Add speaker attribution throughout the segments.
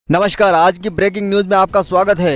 Speaker 1: नमस्कार, आज की ब्रेकिंग न्यूज में आपका स्वागत है।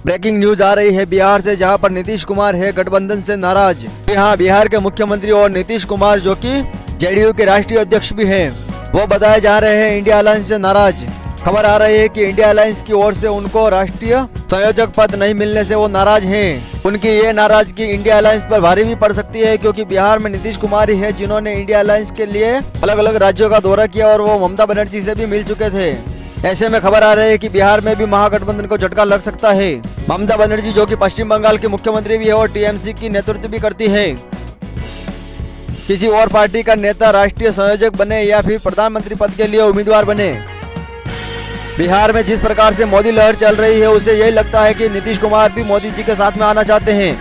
Speaker 1: ब्रेकिंग न्यूज आ रही है बिहार से, जहां पर नीतीश कुमार है गठबंधन से नाराज। जी हाँ, बिहार के मुख्यमंत्री और नीतीश कुमार, जो कि जेडीयू के राष्ट्रीय अध्यक्ष भी हैं, वो बताए जा रहे हैं इंडिया अलायंस से नाराज। खबर आ रही है कि इंडिया अलायंस की ओर से उनको राष्ट्रीय संयोजक पद नहीं मिलने से वो नाराज हैं। उनकी ये नाराजगी इंडिया अलायंस पर भारी भी पड़ सकती है, क्योंकि बिहार में नीतीश कुमार ही है जिन्होंने इंडिया अलायंस के लिए अलग अलग राज्यों का दौरा किया और वो ममता बनर्जी से भी मिल चुके थे। ऐसे में खबर आ रही है कि बिहार में भी महागठबंधन को झटका लग सकता है। ममता बनर्जी, जो कि पश्चिम बंगाल की मुख्यमंत्री भी है और टीएमसी की नेतृत्व भी करती है, किसी और पार्टी का नेता राष्ट्रीय संयोजक बने या फिर प्रधानमंत्री पद के लिए उम्मीदवार बने, बिहार में जिस प्रकार से मोदी लहर चल रही है, उसे यही लगता है कि नीतीश कुमार भी मोदी जी के साथ में आना चाहते हैं।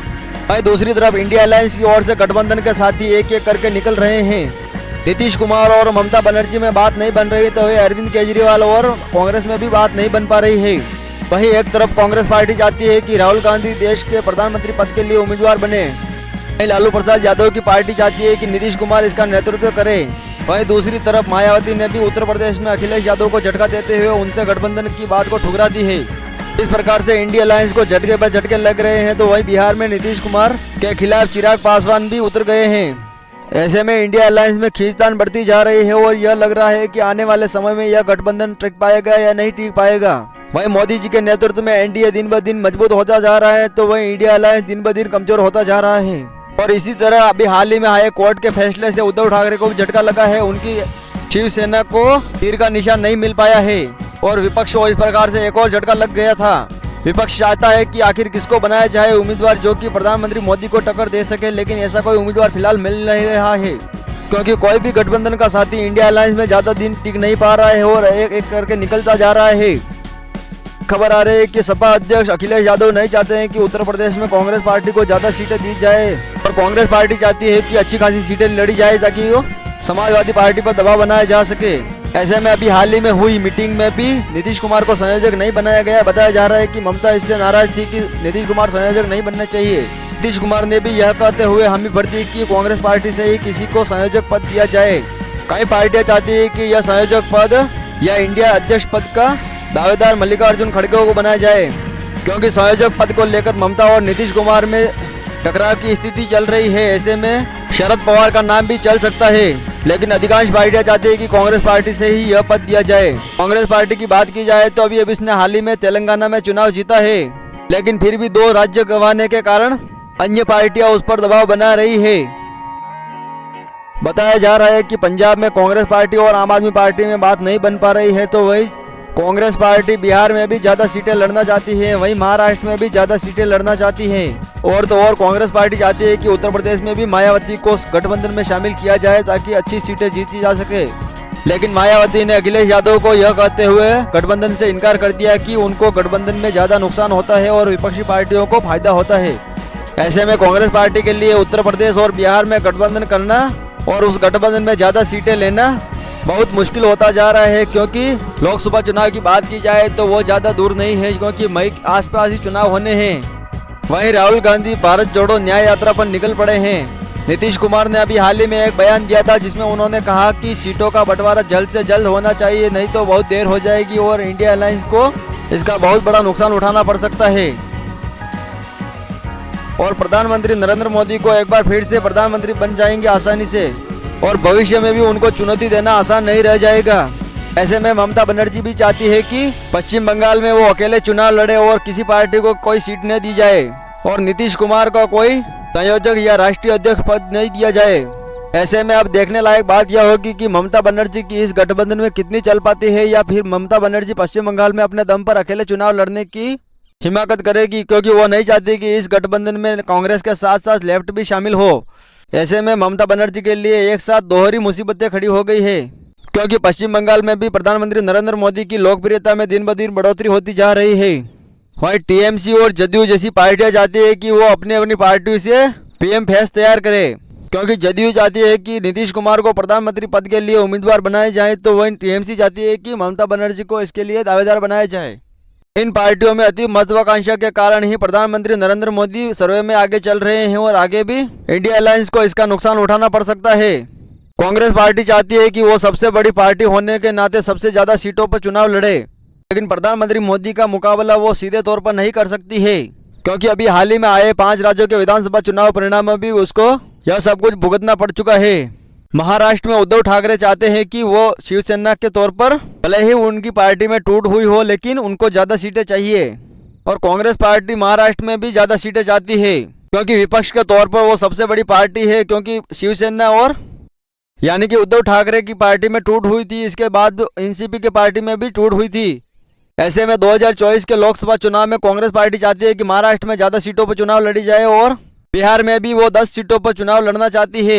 Speaker 1: वहीं दूसरी तरफ इंडिया अलायंस की ओर से गठबंधन के साथी एक एक करके निकल रहे हैं। नीतीश कुमार और ममता बनर्जी में बात नहीं बन रही तो अरविंद केजरीवाल और कांग्रेस में भी बात नहीं बन पा रही है। वहीं एक तरफ कांग्रेस पार्टी चाहती है कि राहुल गांधी देश के प्रधानमंत्री पद के लिए उम्मीदवार बने। वहीं लालू प्रसाद यादव की पार्टी चाहती है कि नीतीश कुमार इसका नेतृत्व करे। वहीं दूसरी तरफ मायावती ने भी उत्तर प्रदेश में अखिलेश यादव को झटका देते हुए उनसे गठबंधन की बात को ठुकरा दी है। इस प्रकार से इंडिया अलायंस को झटके पर झटके लग रहे हैं, तो वहीं बिहार में नीतीश कुमार के खिलाफ चिराग पासवान भी उतर गए हैं। ऐसे में इंडिया अलायंस में खींचतान बढ़ती जा रही है और यह लग रहा है कि आने वाले समय में यह गठबंधन टिक पाएगा या नहीं टिक पाएगा। वहीं मोदी जी के नेतृत्व में एनडीए दिन ब दिन मजबूत होता जा रहा है, तो वहीं इंडिया अलायंस दिन ब दिन कमजोर होता जा रहा है। और इसी तरह अभी हाल ही में हाई कोर्ट के फैसले से उद्धव ठाकरे को भी झटका लगा है। उनकी शिवसेना को तीर का निशान नहीं मिल पाया है और विपक्ष को इस प्रकार से एक और झटका लग गया था। विपक्ष चाहता है कि आखिर किसको बनाया जाए उम्मीदवार, जो कि प्रधानमंत्री मोदी को टक्कर दे सके, लेकिन ऐसा कोई उम्मीदवार फिलहाल मिल नहीं रहा है, क्योंकि कोई भी गठबंधन का साथी इंडिया अलायंस में ज्यादा दिन टिक नहीं पा रहा है और एक एक करके निकलता जा रहा है। खबर आ रही है कि सपा अध्यक्ष अखिलेश यादव नहीं चाहते हैं कि उत्तर प्रदेश में कांग्रेस पार्टी को ज्यादा सीटें दी जाए, और कांग्रेस पार्टी चाहती है कि अच्छी खासी सीटें लड़ी जाए ताकि वो समाजवादी पार्टी पर दबाव बनाया जा सके। ऐसे में अभी हाल ही में हुई मीटिंग में भी नीतीश कुमार को संयोजक नहीं बनाया गया। बताया जा रहा है कि ममता इससे नाराज थी कि नीतीश कुमार संयोजक नहीं बनना चाहिए। नीतीश कुमार ने भी यह कहते हुए हामी भरती की कांग्रेस पार्टी से ही किसी को संयोजक पद दिया जाए। कई पार्टियां चाहती है कि यह संयोजक पद या इंडिया अध्यक्ष पद का दावेदार मल्लिकार्जुन खड़गे को बनाया जाए, क्योंकि संयोजक पद को लेकर ममता और नीतीश कुमार में टकराव की स्थिति चल रही है। ऐसे में शरद पवार का नाम भी चल सकता है, लेकिन अधिकांश पार्टियां चाहती है कि कांग्रेस पार्टी से ही यह पद दिया जाए। कांग्रेस पार्टी की बात की जाए तो अभी इसने हाल ही में तेलंगाना में चुनाव जीता है, लेकिन फिर भी 2 राज्य गंवाने के कारण अन्य पार्टियां उस पर दबाव बना रही है। बताया जा रहा है कि पंजाब में कांग्रेस पार्टी और आम आदमी पार्टी में बात नहीं बन पा रही है, तो वही कांग्रेस पार्टी बिहार में भी ज्यादा सीटें लड़ना चाहती है, वहीं महाराष्ट्र में भी ज्यादा सीटें लड़ना चाहती है। और तो और कांग्रेस पार्टी चाहती है कि उत्तर प्रदेश में भी मायावती को गठबंधन में शामिल किया जाए ताकि अच्छी सीटें जीती जा सके। लेकिन मायावती ने अखिलेश यादव को यह कहते हुए गठबंधन से इनकार कर दिया कि उनको गठबंधन में ज्यादा नुकसान होता है और विपक्षी पार्टियों को फायदा होता है। ऐसे में कांग्रेस पार्टी के लिए उत्तर प्रदेश और बिहार में गठबंधन करना और उस गठबंधन में ज्यादा सीटें लेना बहुत मुश्किल होता जा रहा है, क्योंकि लोकसभा चुनाव की बात की जाए तो वो ज्यादा दूर नहीं है, क्योंकि मई के आसपास ही चुनाव होने हैं। वहीं राहुल गांधी भारत जोड़ो न्याय यात्रा पर निकल पड़े हैं। नीतीश कुमार ने अभी हाल ही में एक बयान दिया था, जिसमें उन्होंने कहा कि सीटों का बंटवारा जल्द से जल्द होना चाहिए, नहीं तो बहुत देर हो जाएगी और इंडिया अलायंस को इसका बहुत बड़ा नुकसान उठाना पड़ सकता है। और प्रधानमंत्री नरेंद्र मोदी को एक बार फिर से प्रधानमंत्री बन जाएंगे आसानी से, और भविष्य में भी उनको चुनौती देना आसान नहीं रह जाएगा। ऐसे में ममता बनर्जी भी चाहती है कि पश्चिम बंगाल में वो अकेले चुनाव लड़े और किसी पार्टी को कोई सीट न दी जाए, और नीतीश कुमार को कोई संयोजक या राष्ट्रीय अध्यक्ष पद नहीं दिया जाए। ऐसे में अब देखने लायक बात यह होगी कि ममता बनर्जी की इस गठबंधन में कितनी चल पाती है, या फिर ममता बनर्जी पश्चिम बंगाल में अपने दम पर अकेले चुनाव लड़ने की हिम्मत करेगी, क्योंकि वो नहीं चाहती कि इस गठबंधन में कांग्रेस के साथ साथ लेफ्ट भी शामिल हो। ऐसे में ममता बनर्जी के लिए एक साथ दोहरी मुसीबतें खड़ी हो गई है, क्योंकि पश्चिम बंगाल में भी प्रधानमंत्री नरेंद्र मोदी की लोकप्रियता में दिन ब दिन बढ़ोतरी होती जा रही है। वहीं टीएमसी और जदयू जैसी पार्टियां चाहती है कि वो अपनी अपनी पार्टी से पीएम फेस तैयार करे, क्योंकि जदयू चाहती है कि नीतीश कुमार को प्रधानमंत्री पद के लिए उम्मीदवार बनाए जाए, तो वहीं टीएमसी चाहती है कि ममता बनर्जी को इसके लिए दावेदार बनाया जाए। इन पार्टियों में अति महत्वाकांक्षा के कारण ही प्रधानमंत्री नरेंद्र मोदी सर्वे में आगे चल रहे हैं और आगे भी इंडिया अलायंस को इसका नुकसान उठाना पड़ सकता है। कांग्रेस पार्टी चाहती है कि वो सबसे बड़ी पार्टी होने के नाते सबसे ज्यादा सीटों पर चुनाव लड़े, लेकिन प्रधानमंत्री मोदी का मुकाबला वो सीधे तौर पर नहीं कर सकती है, क्योंकि अभी हाल ही में आए 5 राज्यों के विधानसभा चुनाव परिणाम में भी उसको यह सब कुछ भुगतना पड़ चुका है। महाराष्ट्र में उद्धव ठाकरे चाहते हैं कि वो शिवसेना के तौर पर भले ही उनकी पार्टी में टूट हुई हो, लेकिन उनको ज्यादा सीटें चाहिए। और कांग्रेस पार्टी महाराष्ट्र में भी ज्यादा सीटें चाहती है, क्योंकि विपक्ष के तौर पर वो सबसे बड़ी पार्टी है, क्योंकि शिवसेना और यानी कि उद्धव ठाकरे की पार्टी में टूट हुई थी, इसके बाद एनसीपी की पार्टी में भी टूट हुई थी। ऐसे में 2024 के लोकसभा चुनाव में कांग्रेस पार्टी चाहती है कि महाराष्ट्र में ज्यादा सीटों पर चुनाव लड़ी जाए और बिहार में भी वो 10 सीटों पर चुनाव लड़ना चाहती है।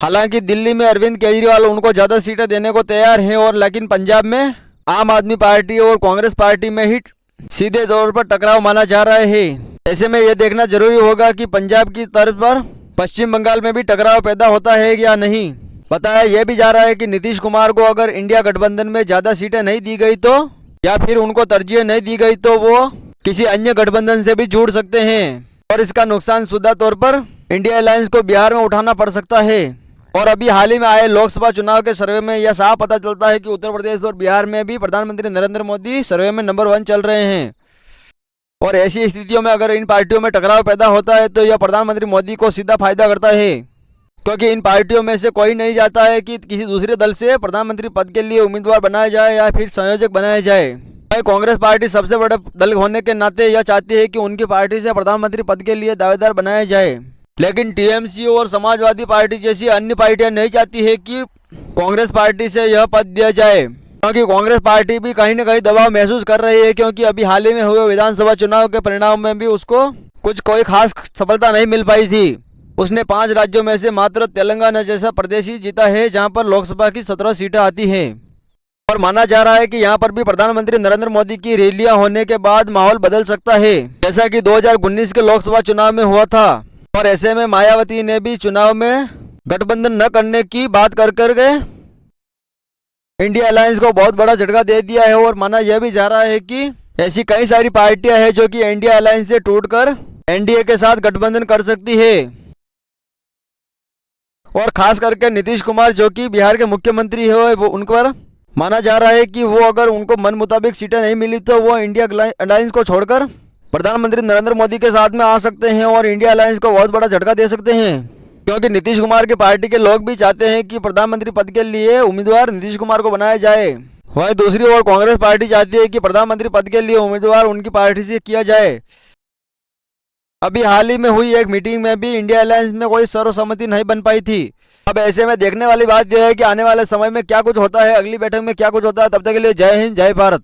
Speaker 1: हालांकि दिल्ली में अरविंद केजरीवाल उनको ज्यादा सीटें देने को तैयार हैं, और लेकिन पंजाब में आम आदमी पार्टी और कांग्रेस पार्टी में ही सीधे तौर पर टकराव माना जा रहा है। ऐसे में यह देखना जरूरी होगा कि पंजाब की तर्ज पर पश्चिम बंगाल में भी टकराव पैदा होता है या नहीं। बताया यह भी जा रहा है कि नीतीश कुमार को अगर इंडिया गठबंधन में ज्यादा सीटें नहीं दी गई तो, या फिर उनको तरजीह नहीं दी गई तो वो किसी अन्य गठबंधन से भी जुड़ सकते हैं, और इसका नुकसान सीधा तौर पर इंडिया अलायंस को बिहार में उठाना पड़ सकता है। और अभी हाल ही में आए लोकसभा चुनाव के सर्वे में यह साफ पता चलता है कि उत्तर प्रदेश और बिहार में भी प्रधानमंत्री नरेंद्र मोदी सर्वे में नंबर 1 चल रहे हैं। और ऐसी स्थितियों में अगर इन पार्टियों में टकराव पैदा होता है तो यह प्रधानमंत्री मोदी को सीधा फायदा करता है, क्योंकि इन पार्टियों में से कोई नहीं चाहता है कि किसी दूसरे दल से प्रधानमंत्री पद के लिए उम्मीदवार बनाया जाए या फिर संयोजक बनाया जाए। कांग्रेस पार्टी सबसे बड़ा दल होने के नाते यह चाहती है कि उनकी पार्टी से प्रधानमंत्री पद के लिए दावेदार बनाया जाए, लेकिन टीएमसी और समाजवादी पार्टी जैसी अन्य पार्टियां नहीं चाहती है कि कांग्रेस पार्टी से यह पद दिया जाए, क्योंकि कांग्रेस पार्टी भी कहीं न कहीं दबाव महसूस कर रही है, क्योंकि अभी हाल ही में हुए विधानसभा चुनाव के परिणाम में भी उसको कोई खास सफलता नहीं मिल पाई थी। उसने 5 राज्यों में से मात्र तेलंगाना जैसा प्रदेश ही जीता है, जहां पर लोकसभा की 17 सीटें आती हैं। और माना जा रहा है कि यहां पर भी प्रधानमंत्री नरेंद्र मोदी की रैलियां होने के बाद माहौल बदल सकता है, जैसा कि 2019 के लोकसभा चुनाव में हुआ था। और ऐसे में मायावती ने भी चुनाव में गठबंधन न करने की बात कर गए इंडिया अलायंस को बहुत बड़ा झटका दे दिया है। और माना यह भी जा रहा है कि ऐसी कई सारी पार्टियां हैं जो कि इंडिया अलायंस से टूटकर एनडीए के साथ गठबंधन कर सकती है। और खास करके नीतीश कुमार जो कि बिहार के मुख्यमंत्री है, वो उन पर माना जा रहा है कि वो अगर उनको मन मुताबिक सीटें नहीं मिली तो वो इंडिया अलायंस को छोड़कर प्रधानमंत्री नरेंद्र मोदी के साथ में आ सकते हैं और इंडिया अलायंस को बहुत बड़ा झटका दे सकते हैं, क्योंकि नीतीश कुमार की पार्टी के लोग भी चाहते हैं कि प्रधानमंत्री पद के लिए उम्मीदवार नीतीश कुमार को बनाया जाए। वहीं दूसरी ओर कांग्रेस पार्टी चाहती है कि प्रधानमंत्री पद के लिए उम्मीदवार उनकी पार्टी से किया जाए। अभी हाल ही में हुई एक मीटिंग में भी इंडिया अलायंस में कोई सर्वसम्मति नहीं बन पाई थी। अब ऐसे में देखने वाली बात यह है कि आने वाले समय में क्या कुछ होता है, अगली बैठक में क्या कुछ होता है। तब तक के लिए जय हिंद, जय भारत।